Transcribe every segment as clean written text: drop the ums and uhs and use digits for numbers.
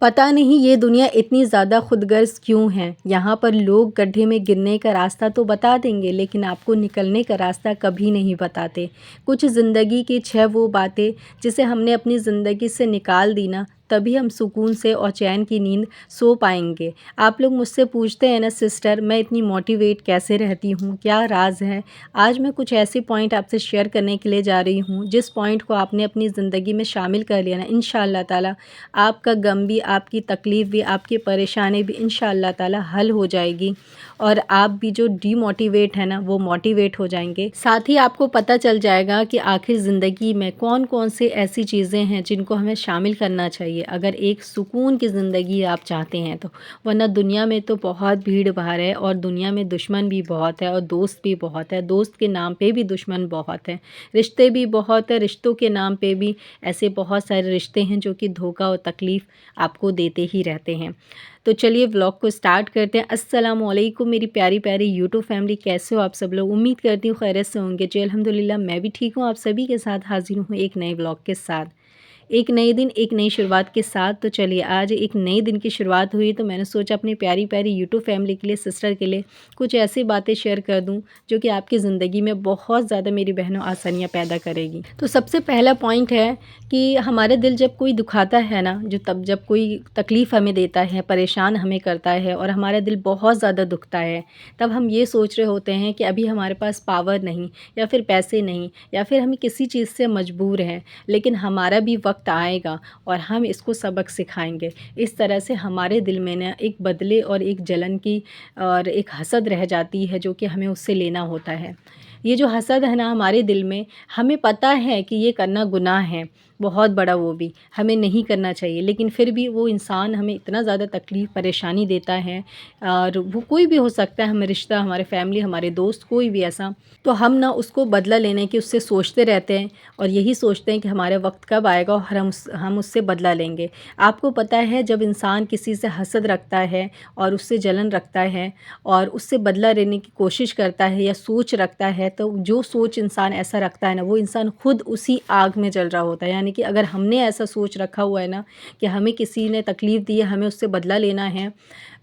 पता नहीं ये दुनिया इतनी ज़्यादा खुदगर्ज़ क्यों है। यहाँ पर लोग गड्ढे में गिरने का रास्ता तो बता देंगे, लेकिन आपको निकलने का रास्ता कभी नहीं बताते। कुछ ज़िंदगी की 6 वो बातें जिसे हमने अपनी ज़िंदगी से निकाल दी ना, तभी हम सुकून से और चैन की नींद सो पाएंगे। आप लोग मुझसे पूछते हैं ना सिस्टर, मैं इतनी मोटिवेट कैसे रहती हूँ, क्या राज है। आज मैं कुछ ऐसे पॉइंट आपसे शेयर करने के लिए जा रही हूँ, जिस पॉइंट को आपने अपनी ज़िंदगी में शामिल कर लिया ना, इंशाअल्लाह ताला आपका गम भी, आपकी तकलीफ़ भी, आपकी परेशानी भी इंशाअल्लाह ताला हल हो जाएगी और आप भी जो डीमोटिवेट है ना, वो मोटिवेट हो जाएंगे। साथ ही आपको पता चल जाएगा कि आखिर ज़िंदगी में कौन कौन से ऐसी चीज़ें हैं जिनको हमें शामिल करना चाहिए अगर एक सुकून की ज़िंदगी आप चाहते हैं तो। वरना दुनिया में तो बहुत भीड़ भाड़ है और दुनिया में दुश्मन भी बहुत है और दोस्त भी बहुत है। दोस्त के नाम पे भी दुश्मन बहुत है, रिश्ते भी बहुत है, रिश्तों के नाम पे भी ऐसे बहुत सारे रिश्ते हैं जो कि धोखा और तकलीफ़ आपको देते ही रहते हैं। तो चलिए व्लॉग को स्टार्ट करते हैं। अस्सलाम वालेकुम मेरी प्यारी प्यारी यूट्यूब फैमिली, कैसे हो आप सब लोग। उम्मीद करती हूँ खैरियत से होंगे। जी अल्हम्दुलिल्लाह मैं भी ठीक हूँ। आप सभी के साथ हाजिर हूँ एक नए व्लॉग के साथ, एक नए दिन, एक नई शुरुआत के साथ। तो चलिए आज एक नए दिन की शुरुआत हुई तो मैंने सोचा अपनी प्यारी प्यारी यूट्यूब फैमिली के लिए, सिस्टर के लिए कुछ ऐसी बातें शेयर कर दूं जो कि आपकी ज़िंदगी में बहुत ज़्यादा मेरी बहनों आसानियां पैदा करेगी। तो सबसे पहला पॉइंट है कि हमारे दिल जब कोई दुखाता है ना, जब जब कोई तकलीफ़ हमें देता है, परेशान हमें करता है और हमारा दिल बहुत ज़्यादा दुखता है, तब हम ये सोच रहे होते हैं कि अभी हमारे पास पावर नहीं, या फिर पैसे नहीं, या फिर हम किसी चीज़ से मजबूर हैं। लेकिन हमारा भी वक्त आएगा और हम इसको सबक सिखाएंगे। इस तरह से हमारे दिल में ना एक बदले और एक जलन की और एक हसद रह जाती है जो कि हमें उससे लेना होता है। ये जो हसद है ना हमारे दिल में, हमें पता है कि ये करना गुनाह है, बहुत बड़ा, वो भी हमें नहीं करना चाहिए, लेकिन फिर भी वो इंसान हमें इतना ज़्यादा तकलीफ़ परेशानी देता है। और वो कोई भी हो सकता है, हमें रिश्ता, हमारे फैमिली, हमारे दोस्त, कोई भी ऐसा। तो हम ना उसको बदला लेने की उससे सोचते रहते हैं और यही सोचते हैं कि हमारा वक्त कब आएगा और हम उससे बदला लेंगे। आपको पता है जब इंसान किसी से हसद रखता है और उससे जलन रखता है और उससे बदला लेने की कोशिश करता है या सोच रखता है, तो जो सोच इंसान ऐसा रखता है ना, वो इंसान खुद उसी आग में जल रहा होता है। यानी कि अगर हमने ऐसा सोच रखा हुआ है ना कि हमें किसी ने तकलीफ़ दी है, हमें उससे बदला लेना है,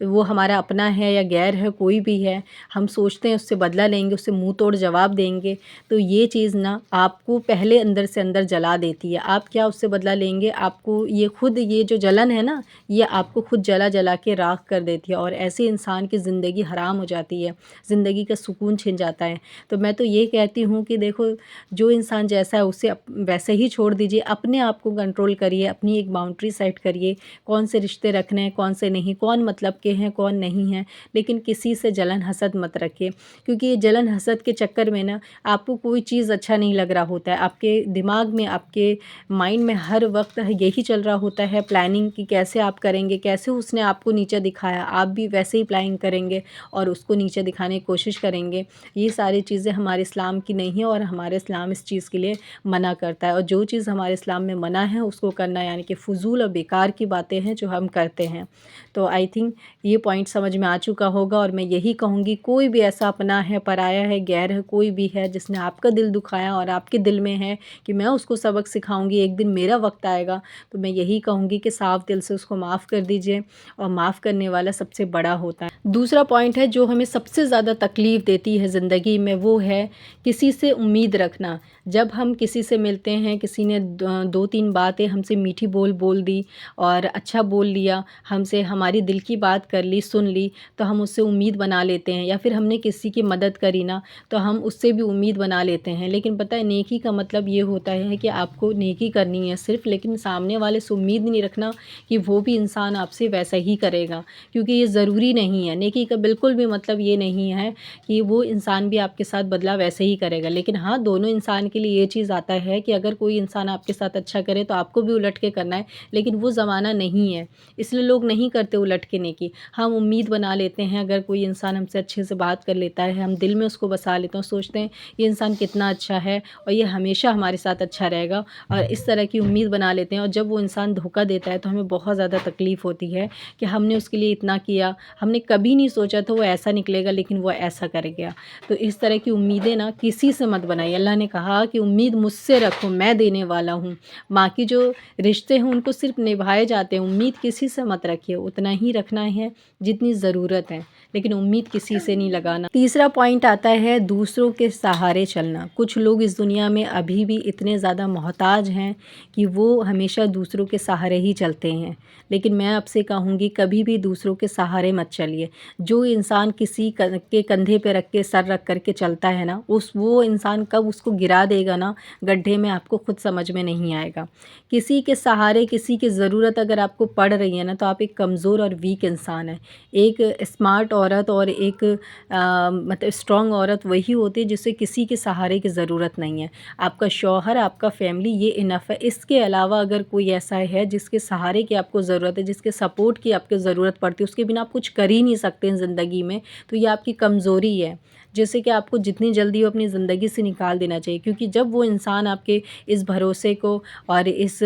वो हमारा अपना है या गैर है, कोई भी है, हम सोचते हैं उससे बदला लेंगे, उससे मुंह तोड़ जवाब देंगे, तो ये चीज़ ना आपको पहले अंदर से अंदर जला देती है। आप क्या उससे बदला लेंगे, आपको ये खुद, ये जो जलन है ना, ये आपको खुद जला जला के राख कर देती है और ऐसे इंसान की ज़िंदगी हराम हो जाती है, ज़िंदगी का सुकून छिन जाता है। तो मैं तो ये कहती हूँ कि देखो, जो इंसान जैसा है उसे वैसे ही छोड़ दीजिए, अपने आप को कंट्रोल करिए, अपनी एक बाउंड्री सेट करिए, कौन से रिश्ते रखने हैं, कौन से नहीं, कौन मतलब के हैं, कौन नहीं हैं। लेकिन किसी से जलन हसद मत रखिए, क्योंकि ये जलन हसद के चक्कर में ना आपको कोई चीज़ अच्छा नहीं लग रहा होता है। आपके दिमाग में, आपके माइंड में हर वक्त यही चल रहा होता है प्लानिंग कि कैसे आप करेंगे, कैसे उसने आपको नीचा दिखाया, आप भी वैसे ही प्लानिंग करेंगे और उसको नीचे दिखाने की कोशिश करेंगे। ये सारी चीज़ें हमारे इस्लाम की नहीं है और हमारे इस्लाम इस चीज़ के लिए मना करता है। और जो चीज़ हमारे इस्लाम में मना है उसको करना यानी कि फ़ुज़ूल और बेकार की बातें हैं जो हम करते हैं। तो आई थिंक ये पॉइंट समझ में आ चुका होगा और मैं यही कहूँगी, कोई भी ऐसा अपना है, पराया है, गैर है, कोई भी है जिसने आपका दिल दुखाया और आपके दिल में है कि मैं उसको सबक सिखाऊंगी, एक दिन मेरा वक्त आएगा, तो मैं यही कहूँगी कि साफ़ दिल से उसको माफ़ कर दीजिए और माफ़ करने वाला सबसे बड़ा होता है। दूसरा पॉइंट है जो हमें सबसे ज़्यादा तकलीफ़ देती है ज़िंदगी में, वो है किसी से उम्मीद रखना। जब हम किसी से मिलते हैं, किसी ने 2-3 बातें हमसे मीठी बोल दी और अच्छा बोल लिया, हमसे हमारी दिल की बात कर ली, सुन ली, तो हम उससे उम्मीद बना लेते हैं। या फिर हमने किसी की मदद करी ना, तो हम उससे भी उम्मीद बना लेते हैं। लेकिन पता है नेकी का मतलब ये होता है कि आपको नेकी करनी है सिर्फ़, लेकिन सामने वाले से उम्मीद नहीं रखना कि वो भी इंसान आपसे वैसा ही करेगा, क्योंकि ये ज़रूरी नहीं है। नेकी का बिल्कुल भी मतलब ये नहीं है कि वो इंसान भी आपके साथ बदला वैसे ही करेगा। लेकिन हाँ, दोनों इंसान के लिए ये चीज़ आता है कि अगर कोई इंसान आपके साथ अच्छा करे तो आपको भी उलट के करना है, लेकिन वो ज़माना नहीं है, इसलिए लोग नहीं करते उलट के नेकी। हम उम्मीद बना लेते हैं, अगर कोई इंसान हमसे अच्छे से बात कर लेता है, हम दिल में उसको बसा लेते हैं, सोचते हैं ये इंसान कितना अच्छा है और ये हमेशा हमारे साथ अच्छा रहेगा, और इस तरह की उम्मीद बना लेते हैं। और जब वो इंसान धोखा देता है तो हमें बहुत ज़्यादा तकलीफ़ होती है कि हमने उसके लिए इतना किया, हमने कभी नहीं सोचा था वो ऐसा निकलेगा, लेकिन वो ऐसा कर गया। तो इस तरह की उम्मीद उम्मीदें ना किसी से मत बनाइए। अल्लाह ने कहा कि उम्मीद मुझसे रखो, मैं देने वाला हूँ। बाकी जो रिश्ते हैं उनको सिर्फ़ निभाए जाते हैं, उम्मीद किसी से मत रखिए, उतना ही रखना है जितनी ज़रूरत है, लेकिन उम्मीद किसी से नहीं लगाना। तीसरा पॉइंट आता है दूसरों के सहारे चलना। कुछ लोग इस दुनिया में अभी भी इतने ज़्यादा मोहताज हैं कि वो हमेशा दूसरों के सहारे ही चलते हैं, लेकिन मैं आपसे कहूँगी कभी भी दूसरों के सहारे मत चलिए। जो इंसान किसी के कंधे पे रख के सर रख कर के चलता है ना, वो इंसान कब उसको गिरा देगा ना गड्ढे में, आपको खुद समझ में नहीं आएगा। किसी के सहारे, किसी की ज़रूरत अगर आपको पड़ रही है ना, तो आप एक कमज़ोर और वीक इंसान हैं। एक स्मार्ट औरत और एक मतलब स्ट्रॉन्ग औरत वही होती है जिसे किसी के सहारे की ज़रूरत नहीं है। आपका शौहर, आपका फैमिली, ये इनफ है। इसके अलावा अगर कोई ऐसा है जिसके सहारे की आपको ज़रूरत है, जिसके सपोर्ट की आपको ज़रूरत पड़ती है, उसके बिना आप कुछ कर ही नहीं सकते हैं ज़िंदगी में, तो ये आपकी कमज़ोरी है, जिससे कि आपको जितनी जल्दी हो अपनी ज़िंदगी से निकाल देना चाहिए। क्योंकि जब वो इंसान आपके इस भरोसे को और इस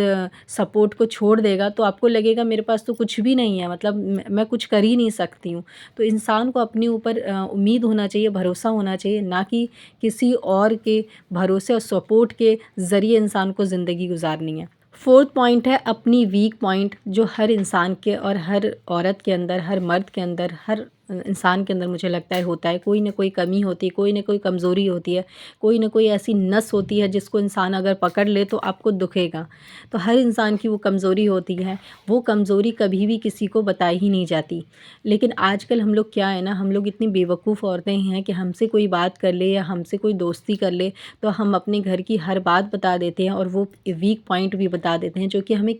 सपोर्ट को छोड़ देगा, तो आपको लगेगा मेरे पास तो कुछ भी नहीं है, मतलब मैं कुछ कर ही नहीं सकती हूँ। तो इंसान को अपने ऊपर उम्मीद होना चाहिए, भरोसा होना चाहिए, ना कि किसी और के भरोसे और सपोर्ट के ज़रिए इंसान को ज़िंदगी गुजारनी है। फोर्थ पॉइंट है अपनी वीक पॉइंट, जो हर इंसान के और हर औरत के अंदर, हर मर्द के अंदर, हर इंसान के अंदर मुझे लगता है होता है। कोई ना कोई कमी होती है, कोई ना कोई कमज़ोरी होती है, कोई ना कोई ऐसी नस होती है जिसको इंसान अगर पकड़ ले तो आपको दुखेगा। तो हर इंसान की वो कमज़ोरी होती है, वो कमज़ोरी कभी भी किसी को बताई ही नहीं जाती। लेकिन आजकल हम लोग क्या है ना, हम लोग इतनी बेवकूफ़ औरतें हैं कि हमसे कोई बात कर ले या हमसे कोई दोस्ती कर ले, तो हम अपने घर की हर बात बता देते हैं और वो वीक पॉइंट भी बता देते हैं, जो कि हमें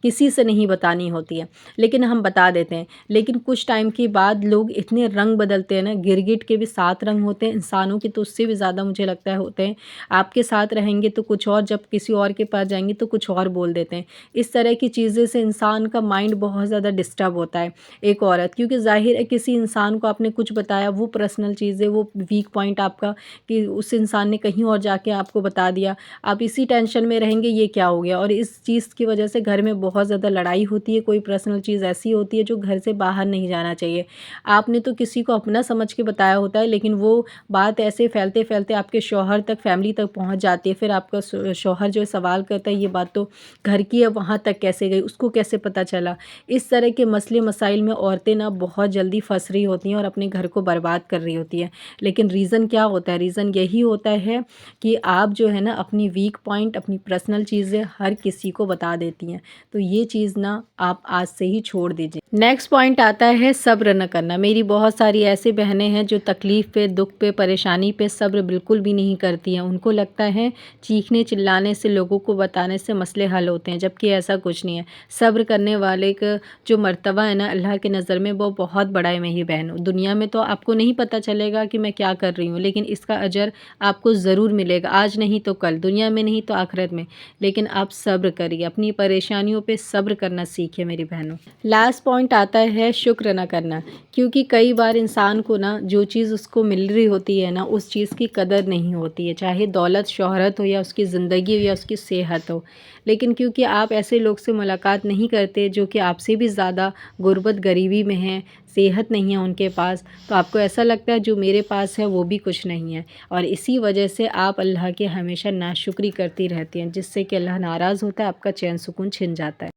किसी से नहीं बतानी होती है, लेकिन हम बता देते हैं। लेकिन कुछ टाइम के बाद लोग इतने रंग बदलते हैं ना, गिरगिट के भी 7 रंग होते हैं, इंसानों के तो उससे भी ज़्यादा मुझे लगता है होते हैं। आपके साथ रहेंगे तो कुछ और, जब किसी और के पास जाएँगे तो कुछ और बोल देते हैं। इस तरह की चीज़ें से इंसान का माइंड बहुत ज़्यादा डिस्टर्ब होता है। एक औरत, क्योंकि ज़ाहिर है किसी इंसान को आपने कुछ बताया, वो पर्सनल चीज़ें, वो वीक पॉइंट आपका, कि उस इंसान ने कहीं और जाके आपको बता दिया, आप इसी टेंशन में रहेंगे ये क्या हो गया, और इस चीज़ की वजह से घर में बहुत ज़्यादा लड़ाई होती है। कोई पर्सनल चीज़ ऐसी होती है जो घर से बाहर नहीं जाना चाहिए। आपने तो किसी को अपना समझ के बताया होता है, लेकिन वो बात ऐसे फैलते फैलते आपके शौहर तक, फैमिली तक पहुंच जाती है। फिर आपका शौहर जो है सवाल करता है ये बात तो घर की है, वहाँ तक कैसे गई, उसको कैसे पता चला। इस तरह के मसले मसाइल में औरतें ना बहुत जल्दी फंस रही होती हैं और अपने घर को बर्बाद कर रही होती हैं। लेकिन रीज़न क्या होता है? रीज़न यही होता है कि आप जो है ना अपनी वीक पॉइंट, अपनी पर्सनल चीज़ें हर किसी को बता देती हैं। तो ये चीज़ ना आप आज से ही छोड़ दीजिए। नेक्स्ट पॉइंट आता है सब्र न करना। मेरी बहुत सारी ऐसी बहनें हैं जो तकलीफ़ पे, दुख पे, परेशानी पे सब्र बिल्कुल भी नहीं करती हैं। उनको लगता है चीखने चिल्लाने से, लोगों को बताने से मसले हल होते हैं, जबकि ऐसा कुछ नहीं है। सब्र करने वाले का जो मर्तबा है ना अल्लाह की नज़र में, वो बहुत बड़ा है मेरी बहनों। दुनिया में तो आपको नहीं पता चलेगा कि मैं क्या कर रही हूँ, लेकिन इसका अजर आपको ज़रूर मिलेगा, आज नहीं तो कल, दुनिया में नहीं तो आखिरत में। लेकिन आप सब्र करिए, अपनी परेशानियों पे सब्र करना सीखिए मेरी बहनों। लास्ट पॉइंट आता है शुक्र न करना, क्योंकि कई बार इंसान को ना जो चीज़ उसको मिल रही होती है ना, उस चीज़ की कदर नहीं होती है, चाहे दौलत, शोहरत हो, या उसकी ज़िंदगी हो, या उसकी सेहत हो। लेकिन क्योंकि आप ऐसे लोग से मुलाकात नहीं करते जो कि आपसे भी ज़्यादा गुर्बत, गरीबी में हैं, सेहत नहीं है उनके पास, तो आपको ऐसा लगता है जो मेरे पास है वो भी कुछ नहीं है, और इसी वजह से आप अल्लाह के हमेशा नाशुक्री करती रहती हैं, जिससे कि अल्लाह नाराज़ होता है, आपका चैन सुकून छिन जाता है।